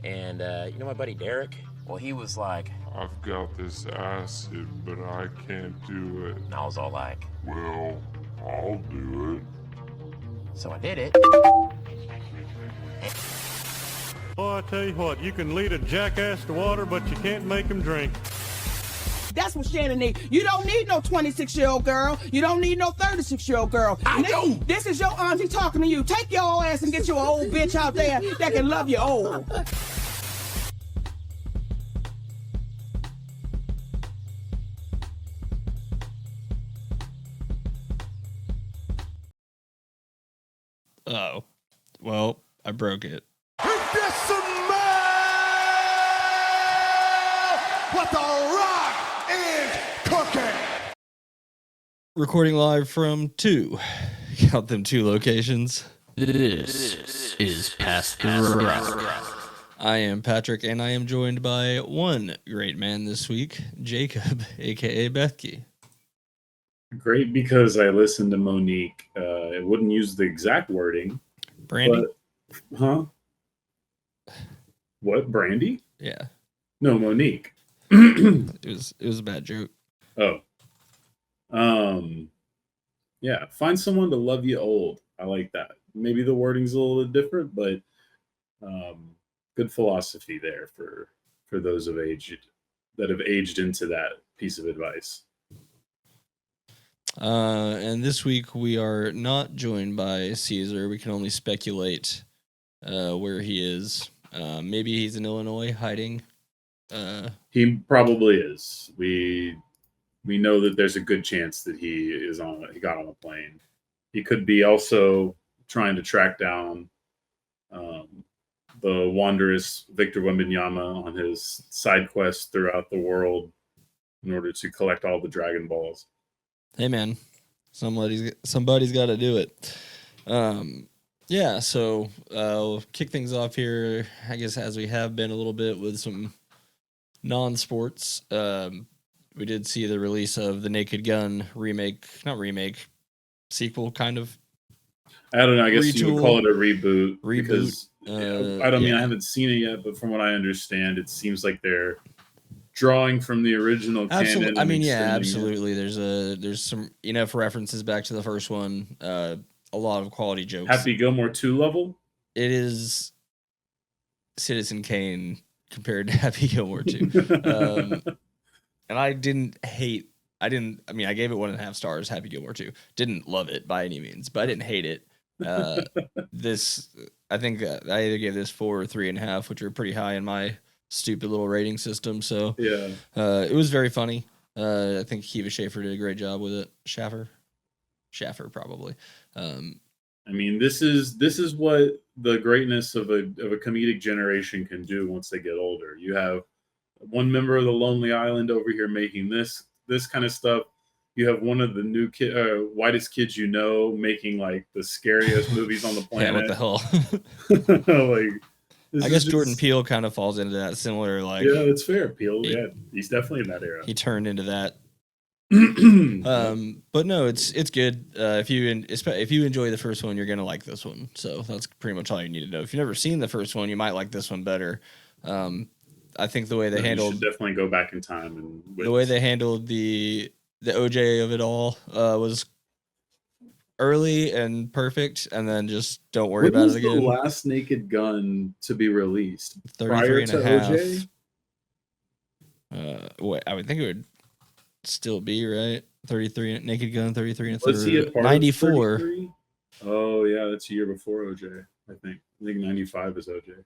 And you know my buddy Derek? Well, he was like, I've got this acid, but I can't do it. and I was all like, Well, I'll do it. so I did it. Boy, I tell you what, you can lead a jackass to water, but you can't make him drink. That's what Shannon needs. You don't need no 26-year-old girl. You don't need no 36-year-old girl. I do. This is your auntie talking to you. Take your old ass and get you an old bitch out there that can love you old. Oh, well, I broke it. What the rock is cooking. Recording live from count them 2 locations. This is Past the Rock. I am Patrick, and I am joined by one great man this week, Jacob, a.k.a. Bethke. Great, because I listened to Monique. It wouldn't use the exact wording. Brandy? But, what, Brandy? Yeah. No, Monique. It was a bad joke. Oh. Yeah, find someone to love you old. I like that. Maybe the wording's a little bit different, but good philosophy there for those of age that have aged into that piece of advice. And this week we are not joined by Caesar. We can only speculate where he is. Maybe he's in Illinois hiding. He probably is. We know that there's a good chance that he got on a plane. He could be also trying to track down the wondrous Victor Wembanyama on his side quest throughout the world in order to collect all the Dragon Balls. Hey man, somebody's got to do it. Yeah, so we'll kick things off here, I guess, as we have been a little bit with some non-sports. We did see the release of the Naked Gun sequel, kind of. I don't know. I guess Retool. you would call it a reboot. Because, I haven't seen it yet, but from what I understand, it seems like they're drawing from the original canon. I mean, yeah, absolutely. There's some enough references back to the first one. A lot of quality jokes. Happy Gilmore 2 level? It is Citizen Kane compared to Happy Gilmore 2. And I gave it 1.5 stars, Happy Gilmore 2. Didn't love it by any means, but I didn't hate it. I think I either gave this 4 or 3.5, which are pretty high in my stupid little rating system. So yeah, it was very funny. I think Kiva Schaffer did a great job with it. Schaffer probably. I mean, this is what the greatness of a comedic generation can do once they get older. You have one member of the Lonely Island over here making this kind of stuff. You have one of the new whitest kids you know making like the scariest movies on the planet. Yeah, what the hell? Like, I guess Jordan Peele kind of falls into that similar, like. Yeah, that's fair. Peele, he's definitely in that era. He turned into that. But no, it's good. If you enjoy the first one, you're gonna like this one. So that's pretty much all you need to know. If you've never seen the first one, you might like this one better. I think the way they handled, you should definitely go back in time and the way they handled the OJ of it all was early and perfect, and then just don't worry about it again. When was the last Naked Gun to be released? 33 and a half. OJ? Wait, I would think it would still be right. 33 Naked Gun, 33 and a Was he a third. part 94. Of 33? Oh yeah, that's a year before OJ. I think 95 is OJ.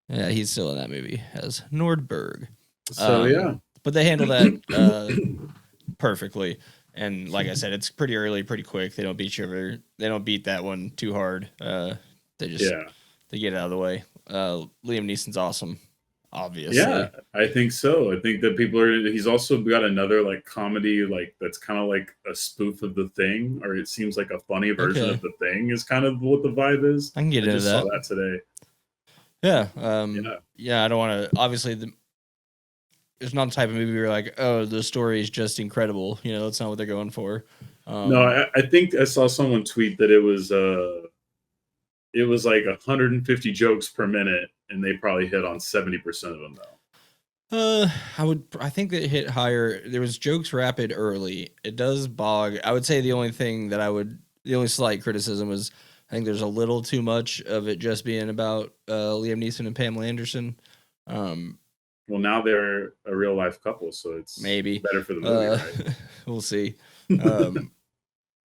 Yeah, he's still in that movie as Nordberg. So yeah, but they handle that perfectly. And like I said, it's pretty early, pretty quick. They don't beat that one too hard. They get it out of the way. Liam Neeson's awesome, obviously. Yeah, I think so. I think that he's also got another like comedy, like that's kind of like a spoof of The Thing, or it seems like a funny version of The Thing is kind of what the vibe is. I can get into that. I saw that today. Yeah. I don't want to, obviously it's not the type of movie where you're like, oh, the story is just incredible. You know, that's not what they're going for. No, I think I saw someone tweet that it was it was like 150 jokes per minute, and they probably hit on 70% of them though. I think that it hit higher. There was jokes rapid early. It does bog. I would say the only slight criticism was I think there's a little too much of it just being about Liam Neeson and Pamela Anderson. Well, now they're a real life couple, so it's maybe better for the movie, right? We'll see.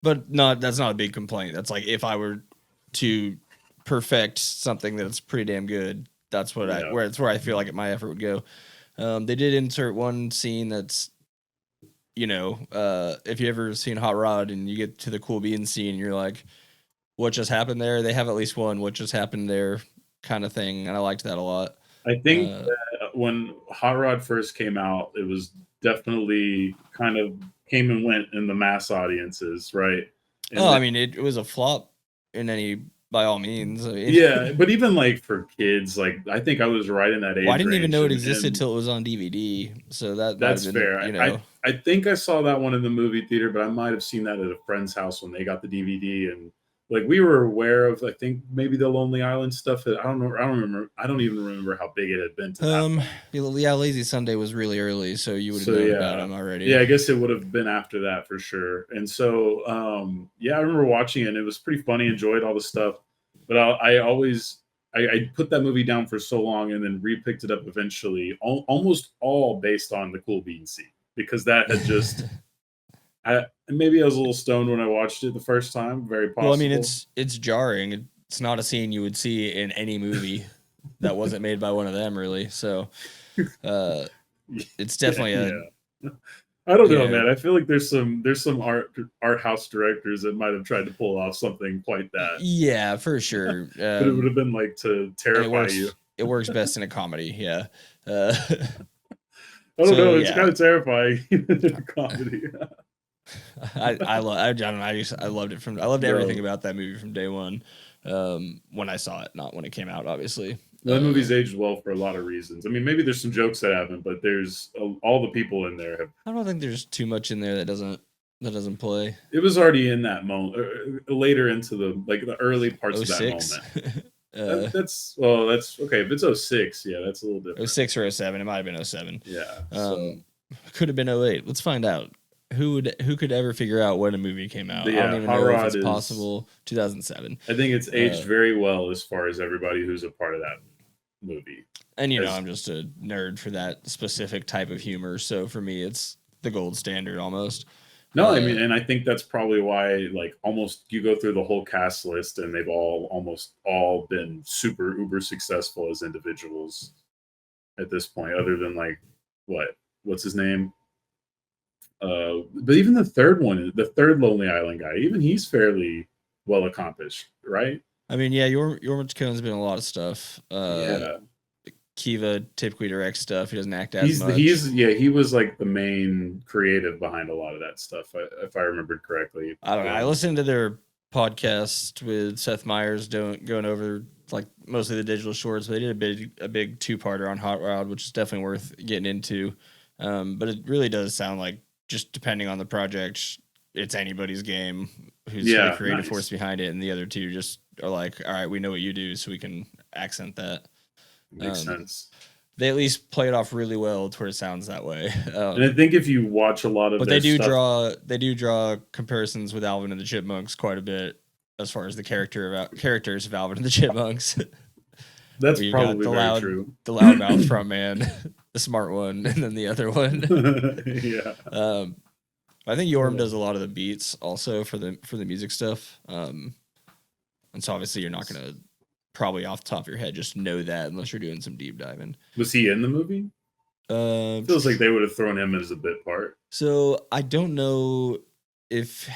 But that's not a big complaint. That's like if I were to perfect something that's pretty damn good, that's what where I feel like my effort would go. They did insert one scene that's, if you ever seen Hot Rod and you get to the Cool Beans scene, you're like, what just happened there? They have at least one what just happened there kind of thing, and I liked that a lot. I think that when Hot Rod first came out, it was definitely kind of came and went in the mass audiences, right? And I mean, it was a flop by all means. Yeah, but even like for kids, like I think I was right in that age. Well, I didn't even know it existed till it was on DVD. So that's fair. I think I saw that one in the movie theater, but I might have seen that at a friend's house when they got the DVD, and like we were aware of, I think maybe the Lonely Island stuff. I don't know. I don't even remember how big it had been. Yeah, Lazy Sunday was really early, so you would have known about them already. Yeah, I guess it would have been after that for sure. And so, I remember watching it. And it was pretty funny. Enjoyed all the stuff, but I put that movie down for so long, and then re-picked it up eventually, almost all based on the Cool Bean scene, because that had just. Maybe I was a little stoned when I watched it the first time. Very possible. Well, I mean, it's jarring. It's not a scene you would see in any movie that wasn't made by one of them, really. So, it's definitely I don't know, man. I feel like there's some art house directors that might have tried to pull off something quite that. Yeah, for sure. But it would have been like to terrify you. It works best in a comedy. Yeah. I don't know. It's kind of terrifying in a comedy. I loved it I loved everything about that movie from day one. When I saw it, not when it came out, obviously. That movie's aged well for a lot of reasons. I mean, maybe there's some jokes that haven't, but there's all the people in there have. I don't think there's too much in there that doesn't play. It was already in that moment, later into the early parts of that moment. That's okay. If it's 06, yeah, that's a little different. 06 or 07, it might have been 07. Yeah. Could have been 08. Let's find out. Who could ever figure out when a movie came out? Yeah, I don't even know if it's possible. 2007. I think it's aged very well as far as everybody who's a part of that movie. And I'm just a nerd for that specific type of humor, so for me, it's the gold standard almost. No, I mean, and I think that's probably why, like, almost you go through the whole cast list, and they've almost all been super uber successful as individuals at this point. Other than like, what's his name? But even the third Lonely Island guy, even he's fairly well accomplished, right? I mean, yeah, Jorma Cohen's been in a lot of stuff. Kiva typically directs stuff. He doesn't act as much. He was like the main creative behind a lot of that stuff, if I remembered correctly. I don't know. I listened to their podcast with Seth Meyers going over like mostly the digital shorts. They did a big 2-parter on Hot Rod, which is definitely worth getting into. But it really does sound like, just depending on the project, it's anybody's game who's the creative force behind it, and the other two just are like, all right, we know what you do, so we can accent that. Makes sense. They at least play it off really well to where it sounds that way. And I think if you watch a lot of they do draw comparisons with Alvin and the Chipmunks quite a bit as far as the characters of Alvin and the Chipmunks. That's probably very true. The loudmouth front man, the smart one, and then the other one. Yeah. I think Yorm does a lot of the beats also for the music stuff. And so obviously you're not gonna probably off the top of your head just know that unless you're doing some deep diving. Was he in the movie? Feels like they would have thrown him as a bit part. So I don't know if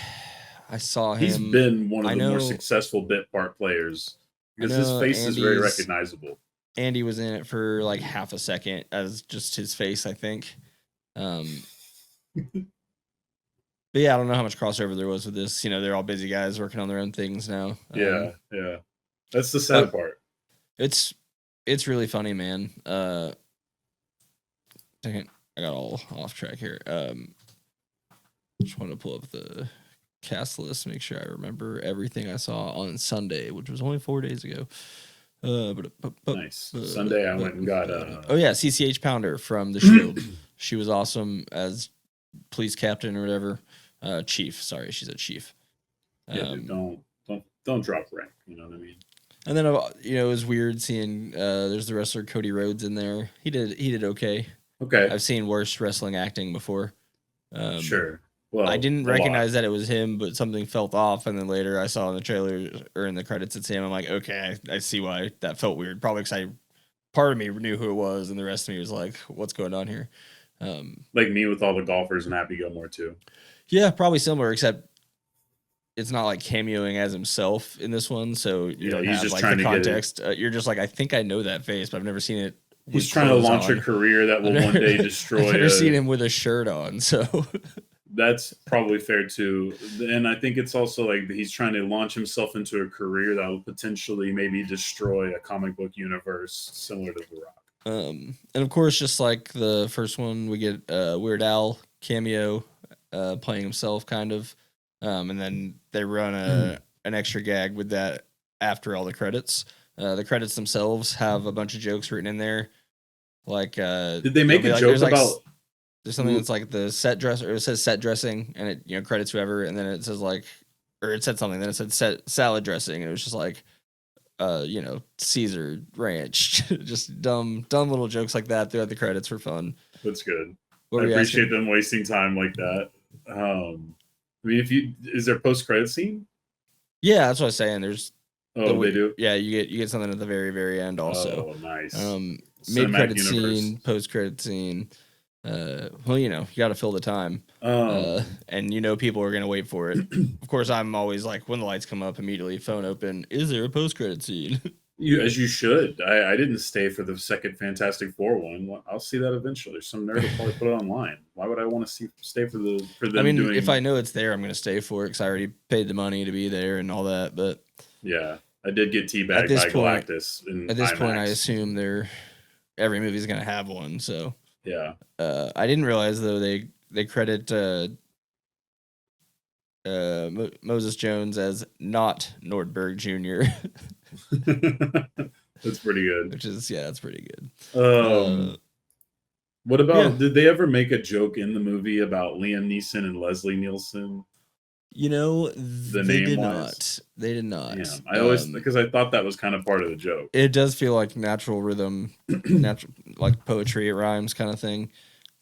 I saw him. He's been one of the more successful bit part players. Because his face is very recognizable. Andy was in it for like half a second as just his face, I think. But yeah, I don't know how much crossover there was with this. They're all busy guys working on their own things now. Yeah. That's the sad part. It's really funny, man. I got all off track here. Just want to pull up the cast list. Make sure I remember everything I saw on Sunday, which was only 4 days ago. Nice. Sunday I went and got oh yeah, CCH Pounder from The Shield. She was awesome as police captain or whatever. Chief. Sorry, she's a chief. Yeah, dude, don't drop rank. You know what I mean? And then it was weird seeing there's the wrestler Cody Rhodes in there. He did okay. Okay. I've seen worse wrestling acting before. Sure. Well, I didn't recognize that it was him, but something felt off, and then later I saw in the trailer or in the credits it's him. I'm like, okay, I see why that felt weird. Probably because part of me knew who it was, and the rest of me was like, what's going on here? Like me with all the golfers and Happy Gilmore too. Yeah, probably similar, except it's not like cameoing as himself in this one, so you don't he's have just like trying the to get context. You're just like, I think I know that face, but I've never seen it. He's trying to launch a career that will one day destroy. I've never seen him with a shirt on, so that's probably fair too. And I think it's also like he's trying to launch himself into a career that will potentially maybe destroy a comic book universe similar to The Rock. And of course, just like the first one, we get Weird Al cameo playing himself, kind of, and then they run an extra gag with that after all the credits. The credits themselves have a bunch of jokes written in there. Like, did they make a joke about? There's something that's like the set dress, or it says set dressing, and it credits whoever, and then it says like, or it said something, then it said salad dressing, and it was just like, Caesar ranch, just dumb little jokes like that throughout the credits for fun. That's good. I appreciate them wasting time like that. I mean, is there post credit scene? Yeah, that's what I was saying. There's they do. Yeah, you get something at the very, very end also. Oh, nice. Mid credit scene, post credit scene. You got to fill the time. And people are gonna wait for it. Of course, I'm always like, when the lights come up, immediately phone open. Is there a post credit scene? As you should. I didn't stay for the second Fantastic Four one. Well, I'll see that eventually. Some nerd will probably put it online. Why would I want to stay for them? I mean, if I know it's there, I'm gonna stay for it because I already paid the money to be there and all that. But yeah, I did get teabagged by Galactus. At this point, I assume every movie's gonna have one. So yeah. I didn't realize though they credit Moses Jones as not Nordberg Jr. That's pretty good. That's pretty good. What about, did they ever make a joke in the movie about Liam Neeson and Leslie Nielsen? They did not. They did not. Yeah, I always, because I thought that was kind of part of the joke. It does feel like natural rhythm, natural like poetry, it rhymes kind of thing.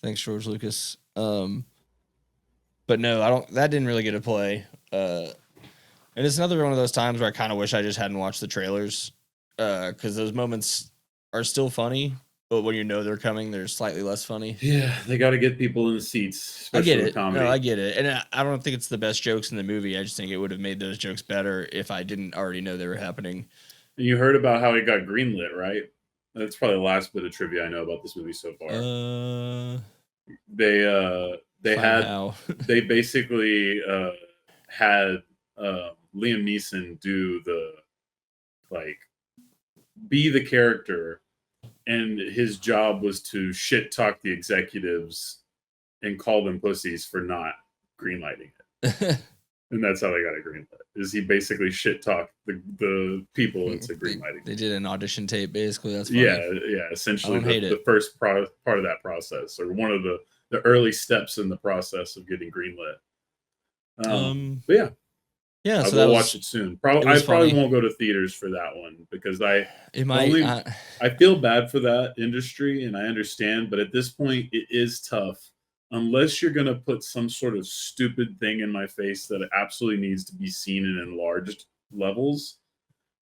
Thanks, George Lucas. But no, that didn't really get a play. And it's another one of those times where I kind of wish I just hadn't watched the trailers, because those moments are still funny, but when they're coming, they're slightly less funny. Yeah, they got to get people in the seats. I get it. Comedy. No, I get it, and I don't think it's the best jokes in the movie. I just think it would have made those jokes better if I didn't already know they were happening. You heard about how he got greenlit, right? That's probably the last bit of trivia I know about this movie so far. They basically had Liam Neeson do be the character, and his job was to shit talk the executives and call them pussies for not greenlighting it. And that's how they got it greenlit. Is he basically shit talked the people into greenlighting? They did an audition tape, basically. That's funny. Yeah. Essentially, the first part of that process, or one of the early steps in the process of getting greenlit. But yeah. I will watch it soon. I probably won't go to theaters for that one because I feel bad for that industry, and I understand. But at this point, it is tough. Unless you're going to put some sort of stupid thing in my face that absolutely needs to be seen in enlarged levels,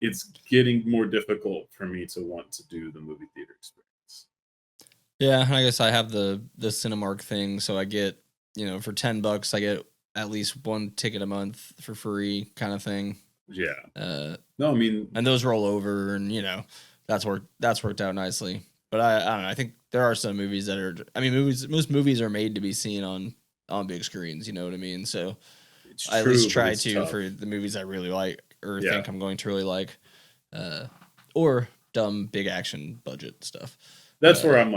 it's getting more difficult for me to want to do the movie theater experience. Yeah, I guess I have the Cinemark thing, so I get, for $10, I get at least one ticket a month for free kind of thing. Yeah. No, I mean, and those roll over, and that's worked out nicely. But I don't know. I think there are some movies that are. I mean, most movies are made to be seen on big screens. You know what I mean? So I at least try to for the movies I really like or think I'm going to really like, or dumb big action budget stuff. That's where I'm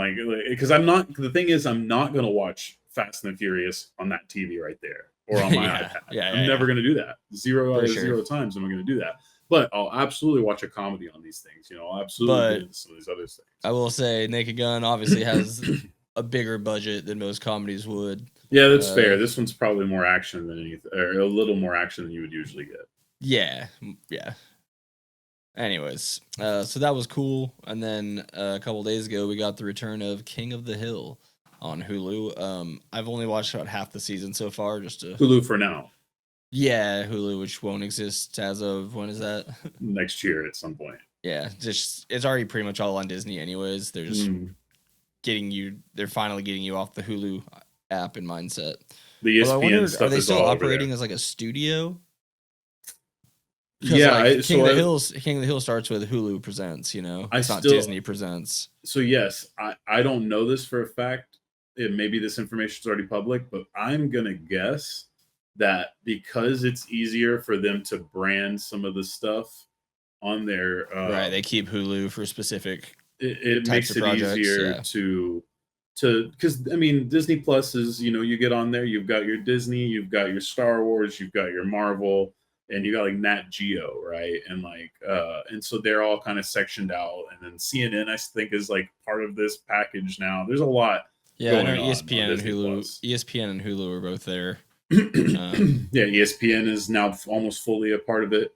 because I'm not. The thing is, I'm not going to watch Fast and the Furious on that TV right there. or on my Yeah, iPad. yeah, I'm yeah, never yeah. going to do that. Zero out For of sure. 0 times am I going to do that. But I'll absolutely watch a comedy on these things. You know, I'll absolutely But get into some of these other things. I will say Naked Gun obviously has a bigger budget than most comedies would. Yeah, that's fair. This one's probably more action than anything, or a little more action than you would usually get. Yeah, yeah. Anyways, so that was cool. And then a couple days ago, we got the return of King of the Hill on Hulu. I've only watched about half the season so far. Hulu for now. Yeah, Hulu, which won't exist as of when is that? Next year at some point. Yeah, just it's already pretty much all on Disney, anyways. They're just Mm. they're finally getting you off the Hulu app and mindset. The Although I ESPN wonder, stuff are they is still all operating over as like a studio? there. Yeah, like, King of the Hill starts with Hulu presents. You know, it's not Disney presents. So yes, I don't know this for a fact. Maybe this information is already public, but I'm gonna guess that because it's easier for them to brand some of the stuff on their Right, they keep Hulu for specific. it types makes of it projects, easier yeah. to because I mean Disney Plus is, you know, you get on there, you've got your Disney, you've got your Star Wars, you've got your Marvel, and you got like Nat Geo, right? And like and so they're all kind of sectioned out, and then CNN I think is like part of this package now. There's a lot. Yeah, I know going on ESPN and Disney Hulu. Plus. ESPN and Hulu are both there. Yeah, ESPN is now almost fully a part of it.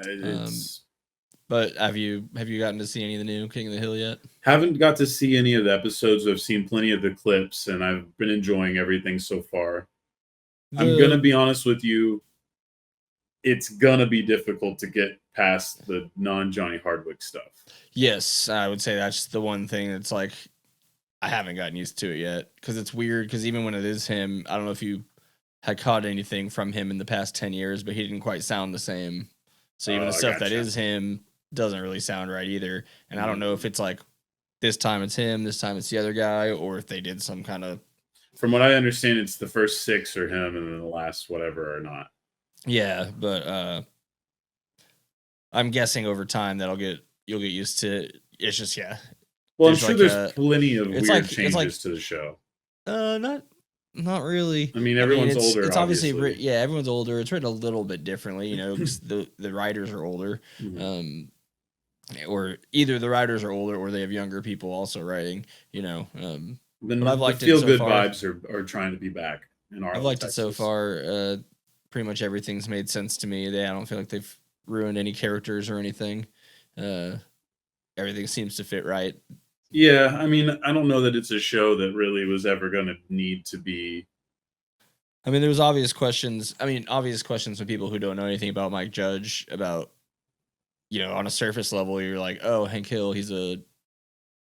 It's But have you gotten to see any of the new King of the Hill yet? haven't got to see any of the episodes. I've seen plenty of the clips, and I've been enjoying everything so far. I'm gonna be honest with you. It's gonna be difficult to get past the non-Johnny Hardwick stuff. Yes, I would say that's the one thing that's like I haven't gotten used to it yet because it's weird. Because even when it is him, I don't know if you had caught anything from him in the past 10 years, but he didn't quite sound the same. So even the stuff that is him doesn't really sound right either. And I don't know if it's like this time it's him, this time it's the other guy, or if they did some kind of. From what I understand, it's the first 6 are him, and then the last whatever are not. Yeah, but I'm guessing over time that you'll get used to. It's just Well, I'm There's sure like there's plenty of it's weird like- it's changes like- to the show. Not really. I mean, everyone's it's, older. It's obviously obviously. everyone's older. It's written a little bit differently, you know, because the writers are older. Mhm. Or either the writers are older or they have younger people also writing, you know. Then but I've liked the it so feel-good far. vibes are trying to be back in our. I've liked it so far. Pretty much everything's made sense to me. I don't feel like they've ruined any characters or anything. Everything seems to fit right. Yeah, I mean, I don't know that it's a show that really was ever going to need to be. I mean, there was obvious questions. Obvious questions from people who don't know anything about Mike Judge about, you know, on a surface level, you're like, oh, Hank Hill, he's a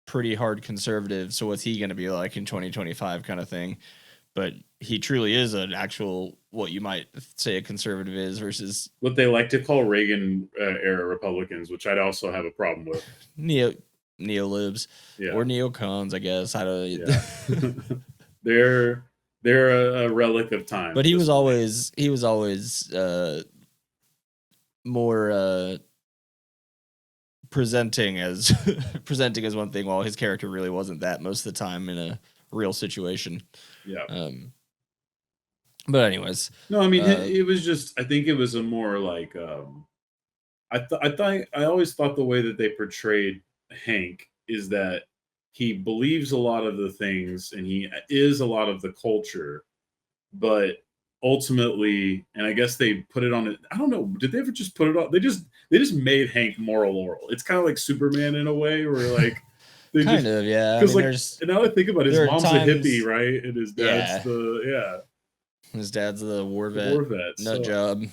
pretty hard conservative. So what's he going to be like in 2025 kind of thing? But he truly is an actual, what you might say a conservative is versus What they like to call Reagan era Republicans, which I'd also have a problem with. neolibs Yeah. or neocons, I guess. I don't. Yeah. they're a relic of time. But he was always more presenting as one thing, while his character really wasn't that most of the time in a real situation. Yeah. But anyways, No, I mean it was just. I think it was a more like. I always thought the way that they portrayed Hank is that he believes a lot of the things and he is a lot of the culture, but ultimately, and I guess they put it on it. I don't know. Did they ever just put it on? They just made Hank moral Laurel. It's kind of like Superman in a way, where like they kind of, yeah. Because and now I think about it, his mom's a hippie, right? And his dad's his dad's the war vet. Nut so, job.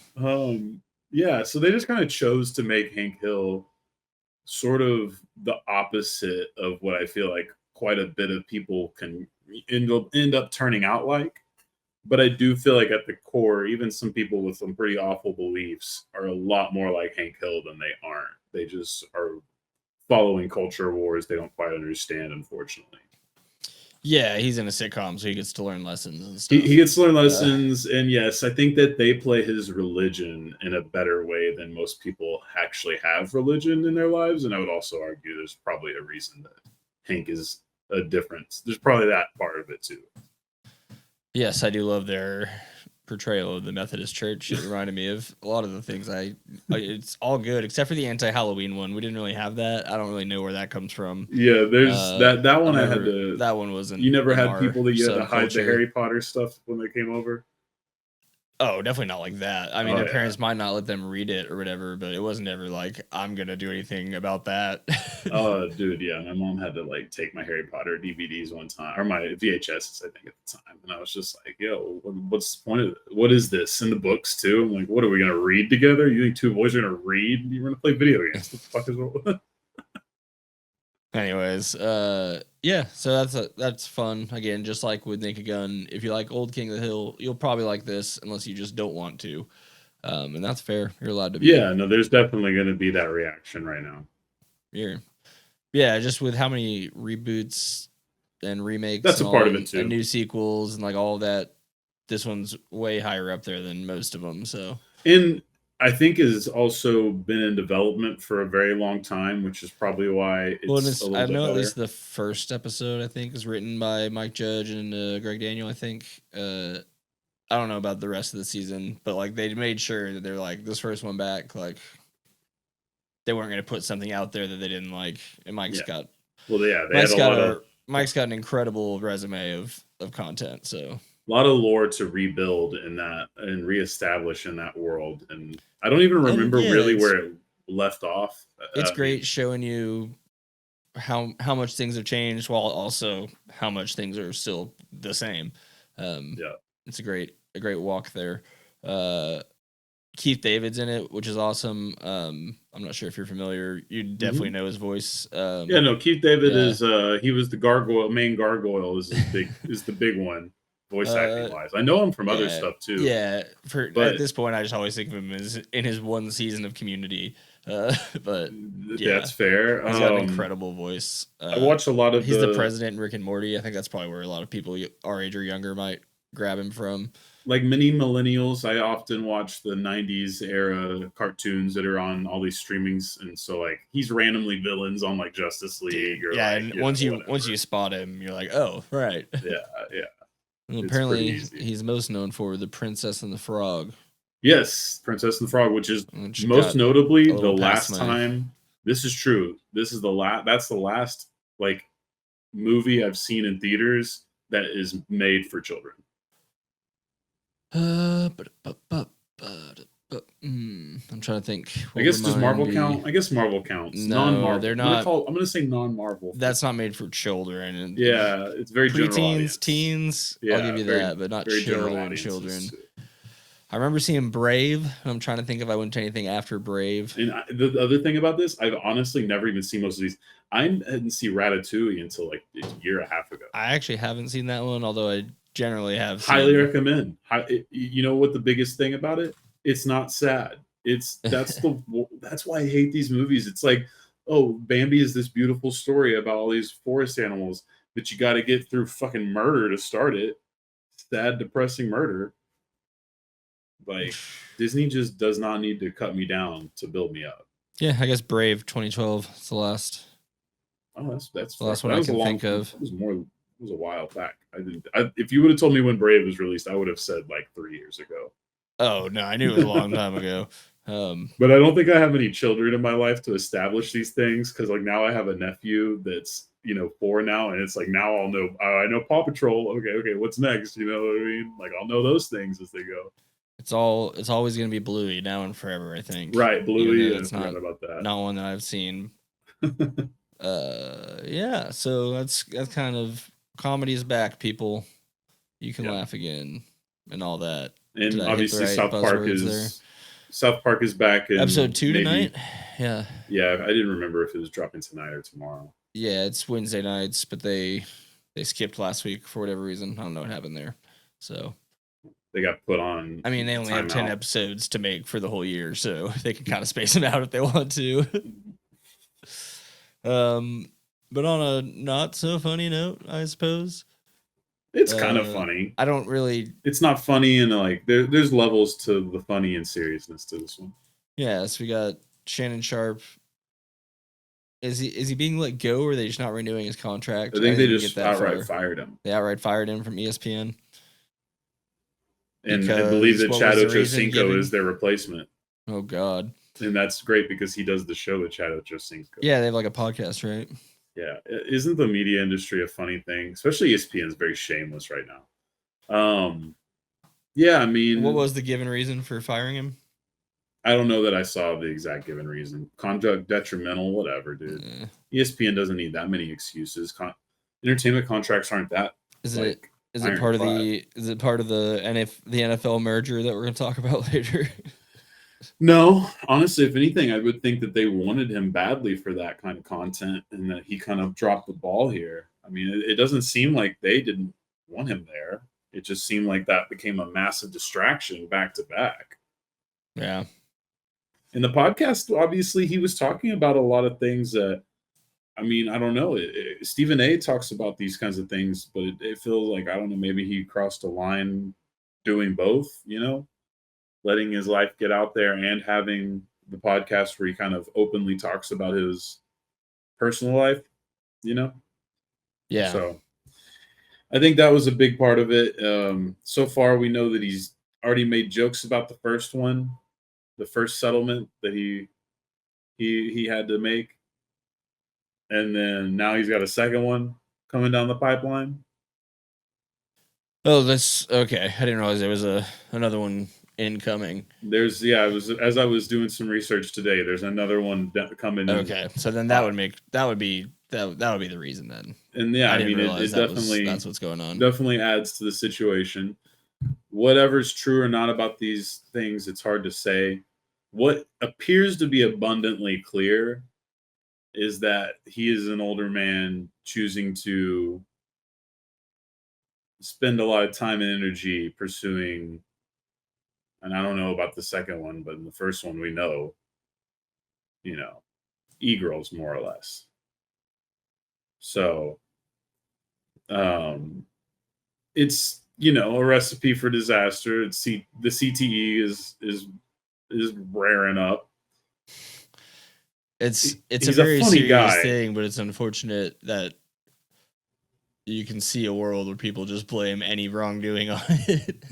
Yeah, so they just kind of chose to make Hank Hill sort of the opposite of what I feel like quite a bit of people can end up turning out like. But I do feel like at the core, even some people with some pretty awful beliefs are a lot more like Hank Hill than they aren't. They just are following culture wars they don't quite understand, unfortunately. Yeah, he's in a sitcom, so he gets to learn lessons and stuff. He gets to learn lessons, and yes, I think that they play his religion in a better way than most people actually have religion in their lives. And I would also argue there's probably a reason that Hank is a difference. There's probably that part of it too. Yes, I do love their portrayal of the Methodist Church. It reminded me of a lot of the things it's all good except for the anti-Halloween one. We didn't really have that. I don't really know where that comes from. Yeah, there's that one. I had to. That one wasn't. You never in had our people that you had to hide the subculture. Harry Potter stuff when they came over. Oh, definitely not like that. I mean, their yeah. parents might not let them read it or whatever, but it wasn't ever like, I'm going to do anything about that. Oh, dude, yeah. My mom had to like take my Harry Potter DVDs one time, or my VHSs, I think, at the time. And I was just like, yo, what's the point of it? What is this? In the books, too? I'm like, what are we going to read together? You think two boys are going to read? You're going to play video games. What the fuck is what? Anyways, yeah, so that's fun. Again, just like with Naked Gun, if you like old King of the Hill, you'll probably like this unless you just don't want to. And that's fair. You're allowed to be. Yeah, no, there's definitely going to be that reaction right now. Yeah, just with how many reboots and remakes. That's and a part all, of it too. And new sequels and like all of that. This one's way higher up there than most of them. So, and I think has also been in development for a very long time, which is probably why it's a little I know bit at least better. the first episode I think is written by Mike Judge and Greg Daniel. I think. I don't know about the rest of the season, but like they made sure that they're like this first one back, like they weren't going to put something out there that they didn't like. And Mike's got an incredible resume of content. So a lot of lore to rebuild in that and reestablish in that world. And I don't even remember really where it left off. It's great showing you how much things have changed while also how much things are still the same. It's a great walk there. Keith David's in it, which is awesome. I'm not sure if you're familiar. You definitely know his voice. Keith David is he was the main gargoyle is the big one, voice acting wise. I know him from other stuff too. Yeah, at this point I just always think of him as in his one season of Community. But that's fair. He's got an incredible voice. I watched a lot of he's the president in Rick and Morty. I think that's probably where a lot of people our age or younger might grab him from. Like many millennials, I often watch the 90s era cartoons that are on all these streamings, and so like he's randomly villains on like Justice League or and once you spot him, you're like, oh right. Yeah. And apparently he's most known for The Princess and the Frog. Yes, Princess and the Frog, which is most notably the last time. This is true. This is that's the last like movie I've seen in theaters that is made for children. I'm trying to think. I guess does Marvel count? I guess Marvel counts. No, non-Marvel. They're not. I'm going to say non-Marvel. That's not made for children. And yeah, it's very preteens, teens. Yeah, I'll give you that, but not children. I remember seeing Brave. I'm trying to think if I went to anything after Brave. And the other thing about this, I've honestly never even seen most of these. I didn't see Ratatouille until like a year and a half ago. I actually haven't seen that one, although I generally have. Highly recommend. You know what the biggest thing about it? It's not sad. That's why I hate these movies. It's like, oh, Bambi is this beautiful story about all these forest animals, but you got to get through fucking murder to start it. Sad, depressing murder. Like Disney just does not need to cut me down to build me up. Yeah, I guess Brave 2012 is the last. Oh, that's the last one I can think of. It was a while back. If you would have told me when Brave was released, I would have said like 3 years ago. Oh no, I knew it was a long time ago. But I don't think I have any children in my life to establish these things because like now I have a nephew that's 4 now, and it's like now I'll know. I know Paw Patrol. Okay, what's next? You know what I mean? Like I'll know those things as they go. It's always gonna be Bluey now and forever, I think. Right, Bluey. It's not about that. Not one that I've seen. Yeah. So that's kind of comedy's back, people. You can laugh again and all that. And obviously South Park is back in episode 2 tonight. Yeah. Yeah, I didn't remember if it was dropping tonight or tomorrow. Yeah, it's Wednesday nights, but they skipped last week for whatever reason. I don't know what happened there. So they got put on. I mean, they only have 10 episodes to make for the whole year, so they can kind of space them out if they want to. But on a not so funny note, I suppose. It's kind of funny. I don't really. It's not funny, and like there's levels to the funny and seriousness to this one. Yeah, so we got Shannon Sharpe. Is he being let go, or are they just not renewing his contract? I think they just outright fired him. They outright fired him from ESPN. And I believe that Because what Chad was the reason Ochocinco given? is their replacement. Oh God. And that's great because he does the show with Chad Ochocinco. Yeah, they have like a podcast, right? Yeah. Isn't the media industry a funny thing? Especially ESPN is very shameless right now. Yeah, I mean, What was the given reason for firing him? I don't know that I saw the exact given reason. Conduct detrimental, whatever, dude. ESPN doesn't need that many excuses. Entertainment contracts aren't that. Is like, it part of ironclad. the the NFL merger that we're going to talk about later? No, honestly, if anything, I would think that they wanted him badly for that kind of content, and that he kind of dropped the ball here. I mean, it doesn't seem like they didn't want him there. It just seemed like that became a massive distraction back to back. Yeah. In the podcast, obviously, he was talking about a lot of things that, I mean, I don't know. Stephen A. talks about these kinds of things, but it feels like, I don't know, maybe he crossed a line doing both, letting his life get out there and having the podcast where he kind of openly talks about his personal life, Yeah. So I think that was a big part of it. So far, we know that he's already made jokes about the first one, the first settlement that he had to make, and then now he's got a second one coming down the pipeline. Oh, that's okay. I didn't realize there was another one incoming. It was as I was doing some research today. There's another one coming. Okay, so then that would be the reason then. And yeah, I mean, didn't it realize definitely that's what's going on. Definitely adds to the situation. Whatever's true or not about these things, it's hard to say. What appears to be abundantly clear is that he is an older man choosing to spend a lot of time and energy pursuing, and I don't know about the second one, but in the first one we know, e-girls more or less. So it's a recipe for disaster. The CTE is raring up. It's He's a very funny serious guy. thing, but it's unfortunate that you can see a world where people just blame any wrongdoing on it.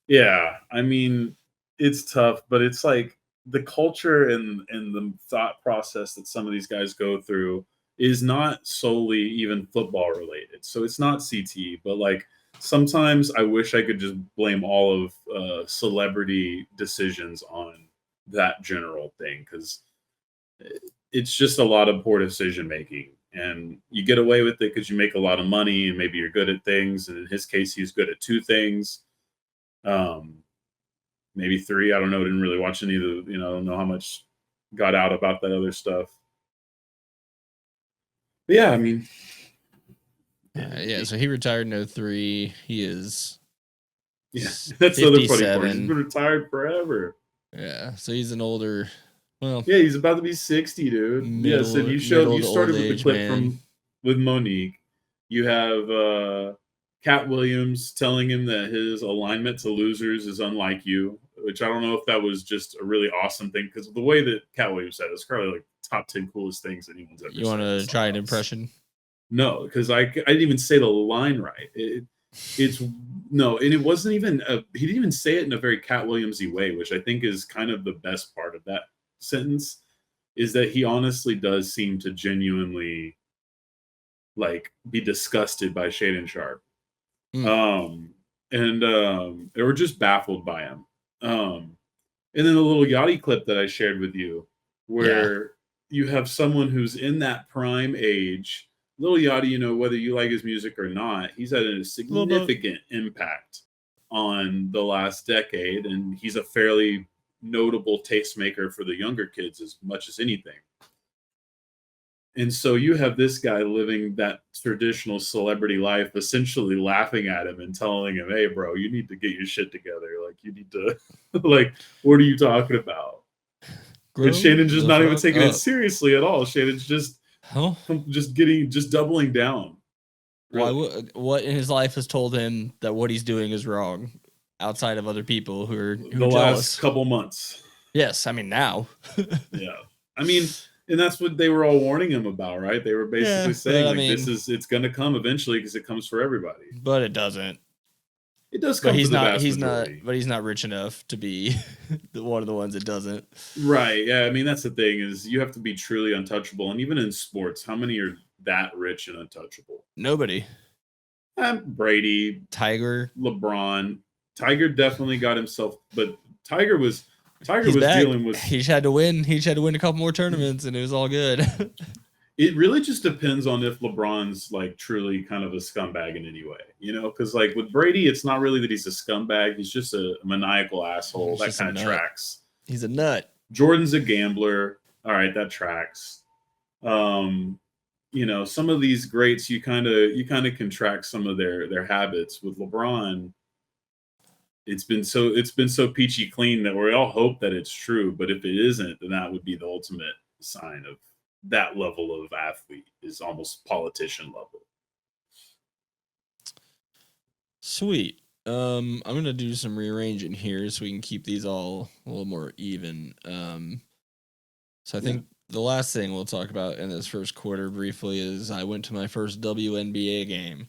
Yeah, I mean, it's tough, but it's like the culture and the thought process that some of these guys go through is not solely even football related. So it's not CTE, but like sometimes I wish I could just blame all of celebrity decisions on that general thing, because it's just a lot of poor decision making, and you get away with it because you make a lot of money and maybe you're good at things. And in his case, he's good at two things, maybe three. I don't know. Didn't really watch any of the, I don't know how much got out about that other stuff. But yeah, I mean, yeah. So he retired in 2003. He is. Yeah, that's the other funny 57. part. He's been retired forever. Yeah, so he's an older. Well, yeah, he's about to be 60, dude. You started with the clip with Monique. You have Cat Williams telling him that his alignment to losers is unlike you, which I don't know if that was just a really awesome thing, because the way that Cat Williams said it was probably like top 10 coolest things that anyone's ever said. You want to try an impression? No, because I didn't even say the line right. It's no, and it wasn't even he didn't even say it in a very Cat Williamsy way, which I think is kind of the best part of that sentence, is that he honestly does seem to genuinely like be disgusted by Shannon Sharpe. Or just baffled by him. And then the little Yachty clip that I shared with you, where you have someone who's in that prime age, Lil Yachty, whether you like his music or not, he's had a significant impact on the last decade, and he's a fairly notable tastemaker for the younger kids as much as anything. And so you have this guy living that traditional celebrity life, essentially laughing at him and telling him, hey, bro, you need to get your shit together. Like, you need to, like, what are you talking about? And Shannon's just not even taking it seriously at all. Shannon's just doubling down. Really. What in his life has told him that what he's doing is wrong, outside of other people who are the last couple months? Yes, I mean now. Yeah, I mean, and that's what they were all warning him about, right? They were basically saying, like, it's going to come eventually because it comes for everybody. But it doesn't. It does But come he's to the not. vast He's not. majority. But he's not rich enough to be one of the ones that doesn't. Right. Yeah. I mean, that's the thing is you have to be truly untouchable. And even in sports, how many are that rich and untouchable? Nobody. Brady, Tiger. LeBron, Tiger definitely got himself, but Tiger was He's back. dealing with. He just had to win. He just had to win a couple more tournaments, and it was all good. It really just depends on if LeBron's like truly kind of a scumbag in any way, because like with Brady, it's not really that he's a scumbag. He's just a maniacal asshole. He's That just a kind of nut. tracks. He's a nut. Jordan's a gambler. All right, that tracks. Some of these greats, you kind of can track some of their habits. With LeBron, it's been so peachy clean that we all hope that it's true. But if it isn't, then that would be the ultimate sign of that level of athlete is almost politician level. Sweet. I'm gonna do some rearranging here so we can keep these all a little more even. So I think the last thing we'll talk about in this first quarter briefly is I went to my first WNBA game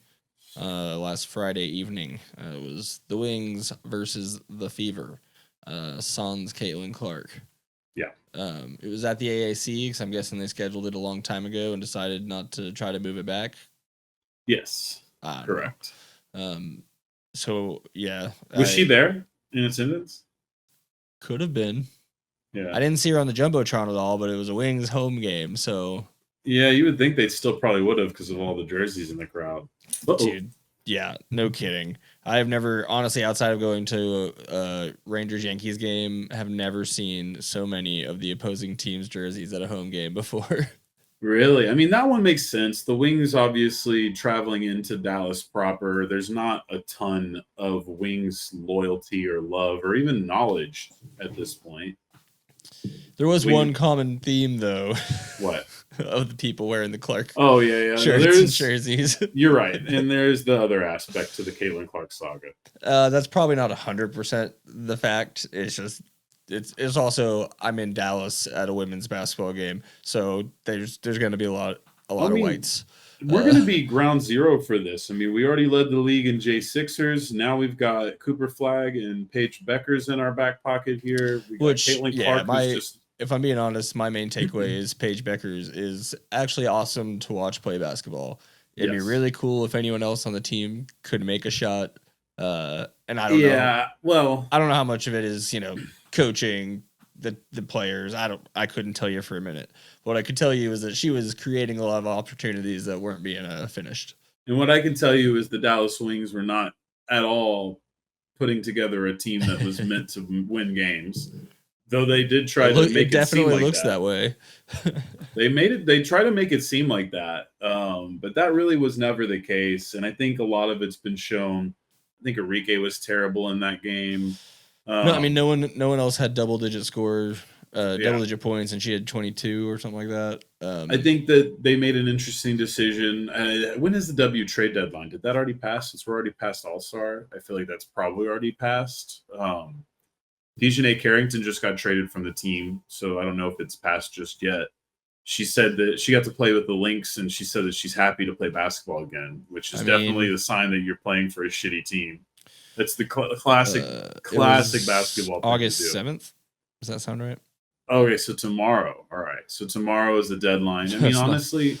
last Friday evening. It was the Wings versus the Fever. Sans Caitlin Clark. Yeah. It was at the AAC because I'm guessing they scheduled it a long time ago and decided not to try to move it back. Yes, correct. So yeah, was she there in attendance? Could have been. Yeah, I didn't see her on the jumbotron at all, but it was a Wings home game, so yeah, you would think they still probably would have because of all the jerseys in the crowd. Dude, yeah, no kidding. I have never, honestly, outside of going to a Rangers-Yankees game, have never seen so many of the opposing team's jerseys at a home game before. Really? I mean, that one makes sense. The Wings obviously traveling into Dallas proper. There's not a ton of Wings loyalty or love or even knowledge at this point. There was one common theme, though. What? Of the people wearing the Clark shirts and jerseys. You're right. And there's the other aspect to the Caitlin Clark saga. That's probably not 100% the fact. It's just it's also I'm in Dallas at a women's basketball game, so there's going to be a lot of whites. We're going to be ground zero for this. I mean, we already led the league in J6ers. Now we've got Cooper Flagg and Paige Beckers in our back pocket here. We got Caitlin Clark. If I'm being honest, my main takeaway is Paige Beckers is actually awesome to watch play basketball. It'd be really cool if anyone else on the team could make a shot. And I don't know. Yeah, well, I don't know how much of it is, coaching the players. I couldn't tell you for a minute. What I could tell you is that she was creating a lot of opportunities that weren't being finished. And what I can tell you is the Dallas Wings were not at all putting together a team that was meant to win games. Though they did try to make it seem like definitely looks that way. They try to make it seem like that. But that really was never the case. And I think a lot of it's been shown. I think Enrique was terrible in that game. No, I mean no one else had double-digit scores, double-digit points, and she had 22 or something like that. I think that they made an interesting decision. When is the W trade deadline? Did that already pass? Since we're already past All-Star, I feel like that's probably already passed. Dejanay Carrington just got traded from the team, so I don't know if it's passed just yet. She said that she got to play with the Lynx, and she said that she's happy to play basketball again, which is definitely the sign that you're playing for a shitty team. That's the classic basketball. August 7th. Does that sound right? Okay, so tomorrow. All right, so tomorrow is the deadline. I mean, honestly,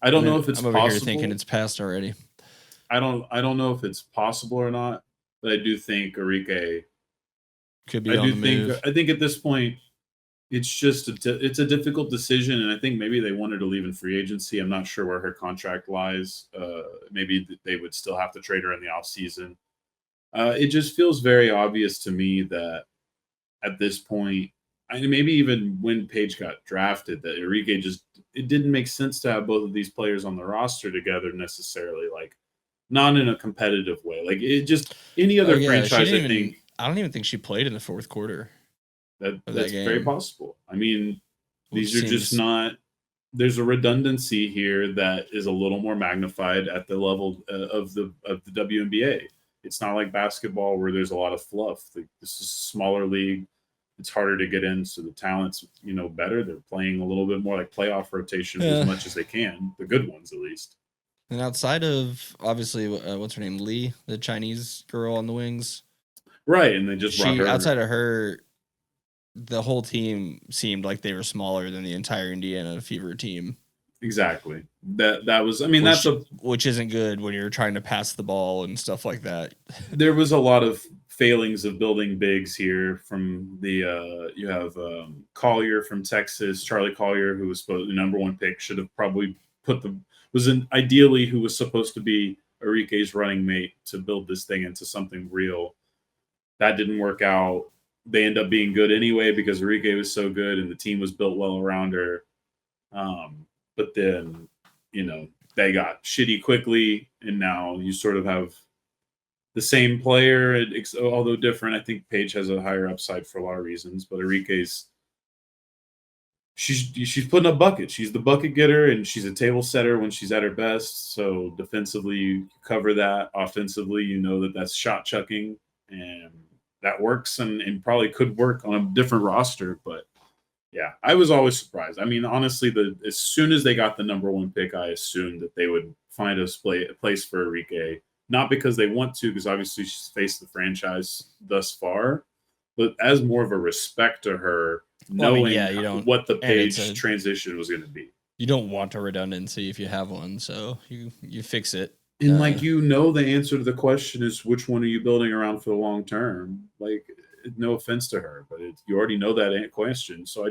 I don't know if it's I'm over possible. Here thinking it's passed already. I don't know if it's possible or not, but I do think Enrique could be on the move. I think at this point, it's just it's a difficult decision, and I think maybe they wanted to leave in free agency. I'm not sure where her contract lies. Maybe they would still have to trade her in the offseason. It just feels very obvious to me that at this point, maybe even when Paige got drafted, that Enrique it didn't make sense to have both of these players on the roster together necessarily, like not in a competitive way. Like it just any other franchise, I don't even think she played in the fourth quarter. That's very possible. I mean, these are just not. There's a redundancy here that is a little more magnified at the level of the WNBA. It's not like basketball where there's a lot of fluff. This is a smaller league. It's harder to get in, so the talent's better. They're playing a little bit more like playoff rotation as much as they can, the good ones at least. And outside of obviously, what's her name, Lee, the Chinese girl on the wings, Right, and they just brought she her. outside of her, the whole team seemed like they were smaller than the entire Indiana Fever team. Exactly. That was. I mean, that's a which isn't good when you're trying to pass the ball and stuff like that. there was a lot of failings of building bigs here from the you have Collier from Texas, Charlie Collier, who was supposed the number one pick, should have probably ideally who was supposed to be Enrique's running mate to build this thing into something real. That didn't work out. They end up being good anyway because Enrique was so good and the team was built well around her. But then, they got shitty quickly, and now you sort of have the same player, although different. I think Paige has a higher upside for a lot of reasons, but Enrique's she's putting up buckets. She's the bucket getter, and she's a table setter when she's at her best. So defensively, you cover that. Offensively, you know that's shot chucking, and that works, and probably could work on a different roster, but. Yeah, I was always surprised. I mean, honestly, as soon as they got the number one pick, I assumed that they would find a place for Enrique. Not because they want to, because obviously she's faced the franchise thus far, but as more of a respect to her, knowing what the Paige transition was going to be. You don't want a redundancy if you have one, so you fix it. And the answer to the question is which one are you building around for the long term? No offense to her, but you already know that question. So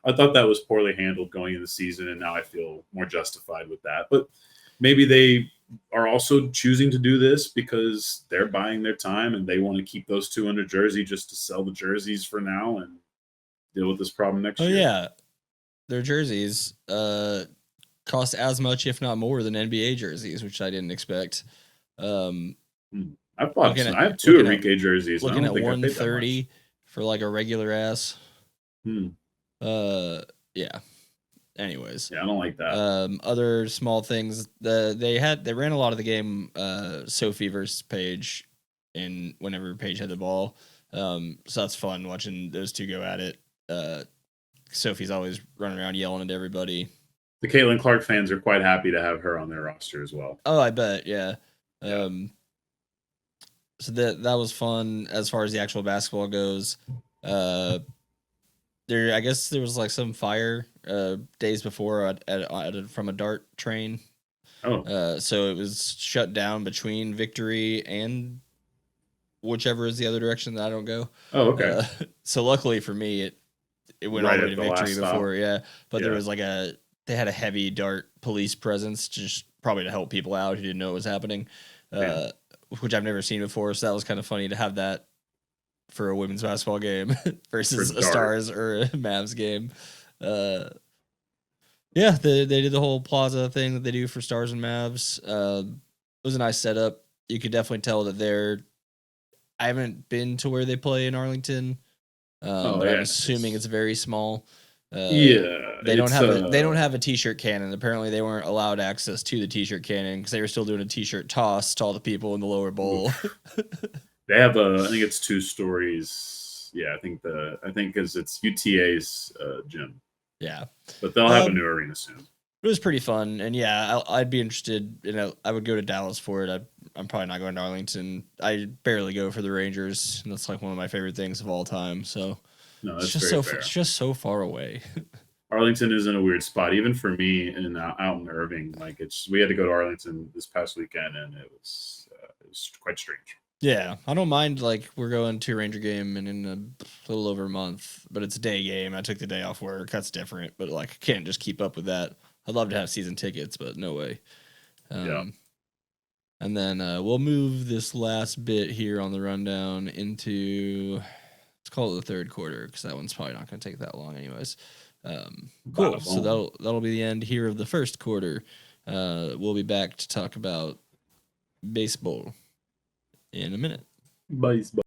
I thought that was poorly handled going into the season, and now I feel more justified with that. But maybe they are also choosing to do this because they're buying their time and they want to keep those two under jersey just to sell the jerseys for now and deal with this problem next year. Oh yeah, their jerseys cost as much, if not more, than NBA jerseys, which I didn't expect. I have two Enrique jerseys. Looking at $130 for like a regular ass. Yeah. Anyways. Yeah, I don't like that. Other small things. They ran a lot of the game Sophie versus Paige, and whenever Paige had the ball. So that's fun watching those two go at it. Sophie's always running around yelling at everybody. The Caitlin Clark fans are quite happy to have her on their roster as well. Oh, I bet, yeah. So that was fun as far as the actual basketball goes. I guess there was like some fire days before from a dart train. Oh. So it was shut down between Victory and whichever is the other direction that I don't go. Oh, okay. So luckily for me, it went all the way to Victory before, yeah. But there was they had a heavy dart police presence, just probably to help people out who didn't know what was happening. Which I've never seen before, so that was kind of funny to have that for a women's basketball game versus a Stars or a Mavs game. Yeah, they did the whole plaza thing that they do for Stars and Mavs. It was a nice setup. You could definitely tell that I haven't been to where they play in Arlington, but I'm assuming it's very small. They don't have a t-shirt cannon. Apparently they weren't allowed access to the t-shirt cannon because they were still doing a t-shirt toss to all the people in the lower bowl. They have I think it's 2 stories. Yeah, I think because it's UTA's gym. Yeah, but they'll have a new arena soon. It was pretty fun, and yeah, I'd be interested. I would go to Dallas for it. I'm probably not going to Arlington. I barely go for the Rangers, and that's like one of my favorite things of all time. So. No, that's it's just so far away. Arlington is in a weird spot, even for me, and out in Irving. We had to go to Arlington this past weekend, and it was quite strange. Yeah, I don't mind. We're going to a Ranger game in a little over a month, but it's a day game. I took the day off work. That's different, but I can't just keep up with that. I'd love to have season tickets, but no way. Yeah. And then we'll move this last bit here on the rundown into. Let's call it the third quarter because that one's probably not going to take that long anyways. Cool. So that'll be the end here of the first quarter. We'll be back to talk about baseball in a minute. Baseball.